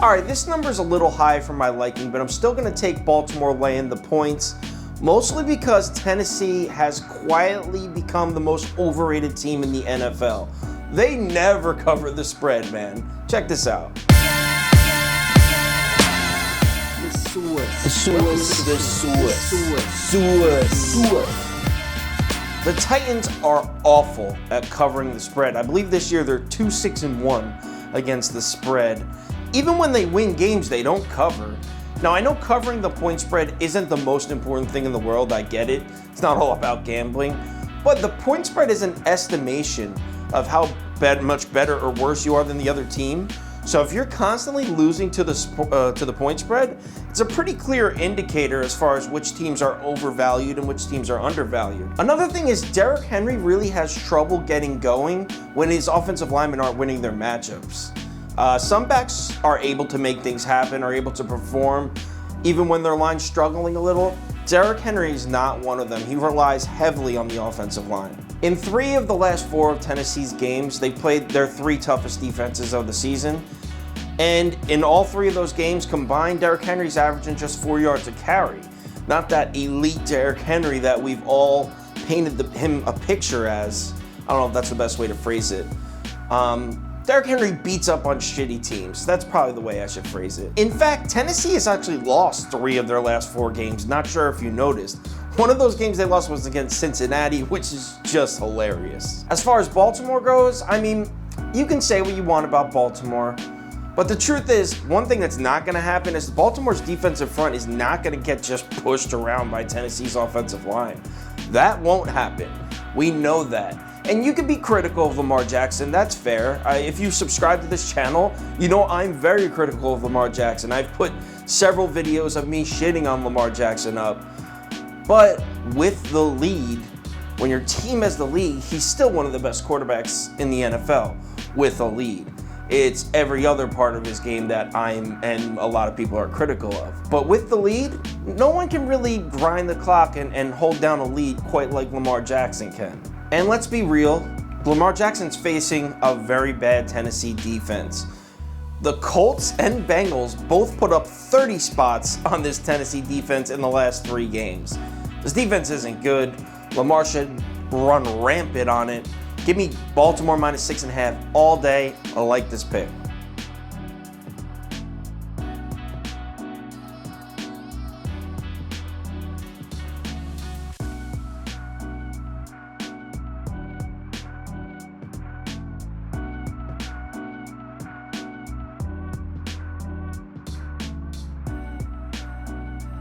All right, this number's a little high for my liking, but I'm still going to take Baltimore laying the points, mostly because Tennessee has quietly become the most overrated team in the NFL. They never cover the spread, man. Check this out. The Titans are awful at covering the spread. I believe this year they're 2-6-1 against the spread. Even when they win games, they don't cover. Now, I know covering the point spread isn't the most important thing in the world. I get it. It's not all about gambling. But the point spread is an estimation of how much better or worse you are than the other team. So if you're constantly losing to the point spread, it's a pretty clear indicator as far as which teams are overvalued and which teams are undervalued. Another thing is Derrick Henry really has trouble getting going when his offensive linemen aren't winning their matchups. Some backs are able to make things happen, are able to perform, even when their line's struggling a little. Derrick Henry is not one of them. He relies heavily on the offensive line. In 3 of the last 4 of Tennessee's games, they played their 3 toughest defenses of the season. And in all 3 of those games combined, Derrick Henry's averaging just 4 yards a carry. Not that elite Derrick Henry that we've all painted him a picture as. I don't know if that's the best way to phrase it. Derrick Henry beats up on shitty teams. That's probably the way I should phrase it. In fact, Tennessee has actually lost 3 of their last 4 games. Not sure if you noticed. One of those games they lost was against Cincinnati, which is just hilarious. As far as Baltimore goes, I mean, you can say what you want about Baltimore, but the truth is, one thing that's not going to happen is Baltimore's defensive front is not going to get just pushed around by Tennessee's offensive line. That won't happen. We know that. And you can be critical of Lamar Jackson, that's fair. If you subscribe to this channel, you know I'm very critical of Lamar Jackson. I've put several videos of me shitting on Lamar Jackson up. But with the lead, when your team has the lead, he's still one of the best quarterbacks in the NFL with a lead. It's every other part of his game that and a lot of people are critical of. But with the lead, no one can really grind the clock and hold down a lead quite like Lamar Jackson can. And let's be real, Lamar Jackson's facing a very bad Tennessee defense. The Colts and Bengals both put up 30 spots on this Tennessee defense in the last 3 games. This defense isn't good. Lamar should run rampant on it. Give me Baltimore -6.5 all day. I like this pick.